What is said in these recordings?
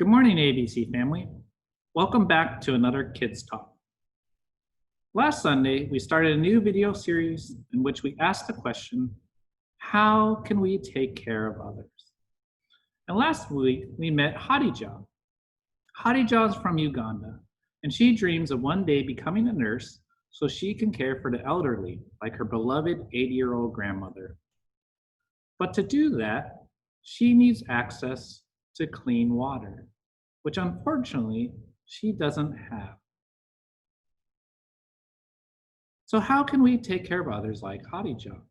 Good morning, ABC family. Welcome back to another Kids Talk. Last Sunday, we started a new video series in which we asked the question, how can we take care of others? And last week, we met Hadija. Hadija is from Uganda, and she dreams of one day becoming a nurse so she can care for the elderly, like her beloved 80-year-old grandmother. But to do that, she needs access to clean water, which unfortunately she doesn't have. So how can we take care of others like Hadija?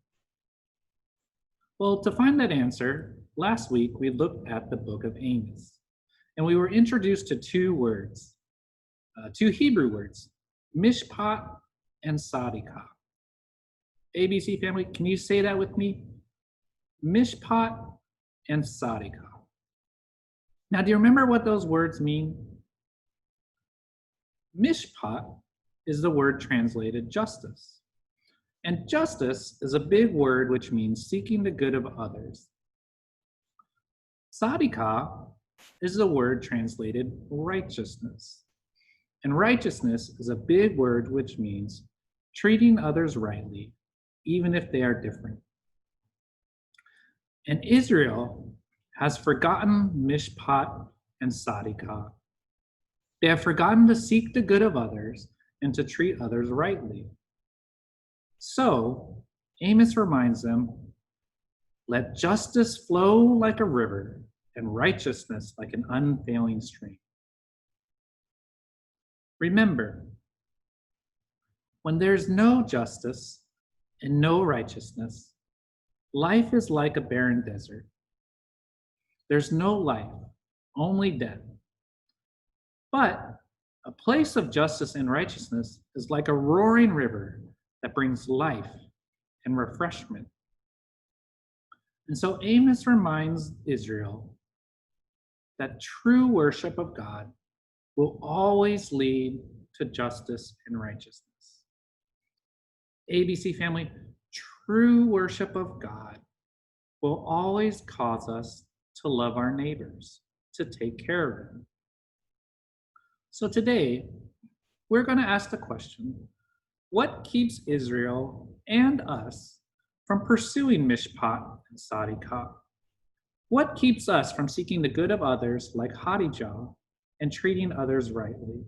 Well, to find that answer, last week we looked at the book of Amos, and we were introduced to two Hebrew words, mish-pat and tsa-de-qah. ABC family, can you say that with me? Mish-pat and tsa-de-qah. Now, do you remember what those words mean? Mish-pat is the word translated justice. And justice is a big word which means seeking the good of others. Tsa-de-qah is the word translated righteousness. And righteousness is a big word which means treating others rightly, even if they are different. And Israel has forgotten mish-pat and tsa-de-qah. They have forgotten to seek the good of others and to treat others rightly. So, Amos reminds them, let justice flow like a river and righteousness like an unfailing stream. Remember, when there's no justice and no righteousness, life is like a barren desert. There's no life, only death. But a place of justice and righteousness is like a roaring river that brings life and refreshment. And so Amos reminds Israel that true worship of God will always lead to justice and righteousness. ABC family, true worship of God will always cause us to love our neighbors, to take care of them. So today, we're going to ask the question, what keeps Israel and us from pursuing mish-pat and tsa-de-qah? What keeps us from seeking the good of others like Hadija and treating others rightly?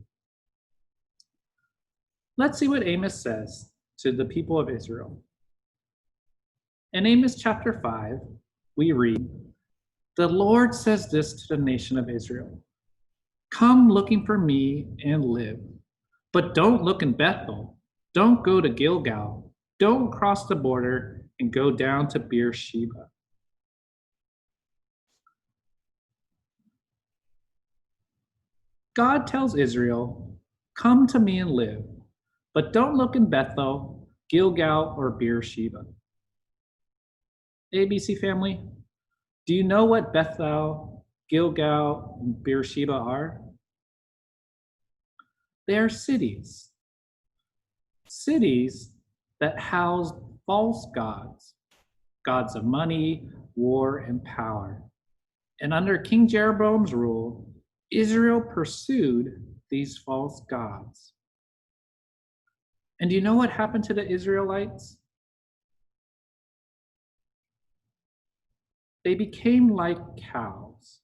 Let's see what Amos says to the people of Israel. In Amos chapter 5, we read, the Lord says this to the nation of Israel, come looking for me and live, but don't look in Bethel, don't go to Gilgal, don't cross the border and go down to Beersheba. God tells Israel, come to me and live, but don't look in Bethel, Gilgal, or Beersheba. ABC family, do you know what Bethel, Gilgal, and Beersheba are? They are cities. Cities that house false gods, gods of money, war, and power. And under King Jeroboam's rule, Israel pursued these false gods. And do you know what happened to the Israelites? They became like cows.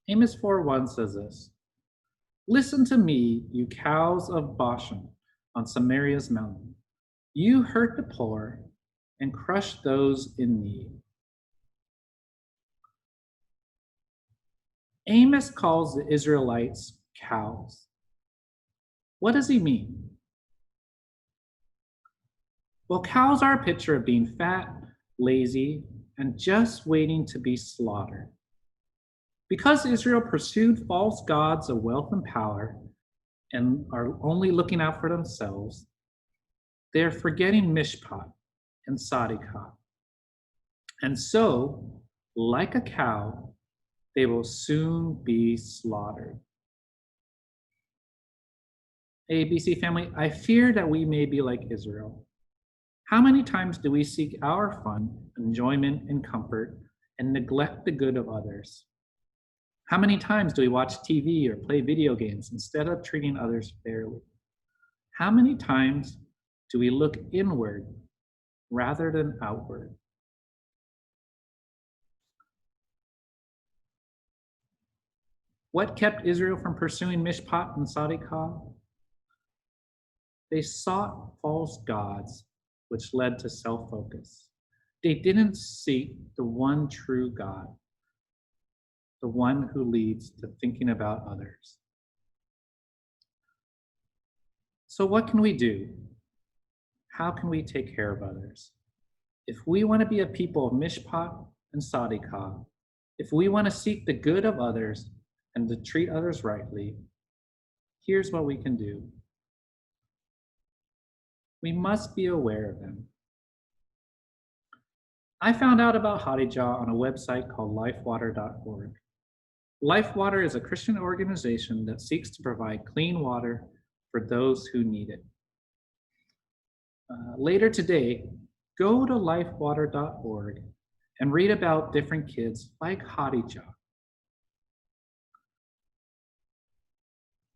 Amos 4:1 says this, listen to me, you cows of Bashan on Samaria's mountain. You hurt the poor and crush those in need. Amos calls the Israelites cows. What does he mean? Well, cows are a picture of being fat, lazy, and just waiting to be slaughtered. Because Israel pursued false gods of wealth and power and are only looking out for themselves, they are forgetting mish-pat and tsa-de-qah. And so, like a cow, they will soon be slaughtered. ABC family, I fear that we may be like Israel. How many times do we seek our fun, enjoyment, and comfort and neglect the good of others? How many times do we watch TV or play video games instead of treating others fairly? How many times do we look inward rather than outward? What kept Israel from pursuing mish-pat and tsa-de-qah? They sought false gods, which led to self-focus. They didn't seek the one true God, the one who leads to thinking about others. So what can we do? How can we take care of others? If we want to be a people of mish-pat and tsa-de-qah, if we want to seek the good of others and to treat others rightly, here's what we can do. We must be aware of them. I found out about tsa-de-qah on a website called lifewater.org. LifeWater is a Christian organization that seeks to provide clean water for those who need it. Later today, go to lifewater.org and read about different kids like tsa-de-qah.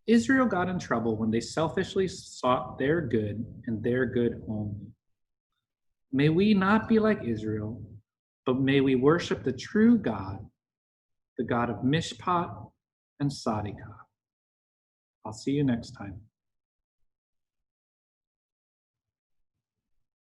Israel got in trouble when they selfishly sought their good and their good only. May we not be like Israel, but may we worship the true God, the God of mish-pat and tsa-de-qah. I'll see you next time.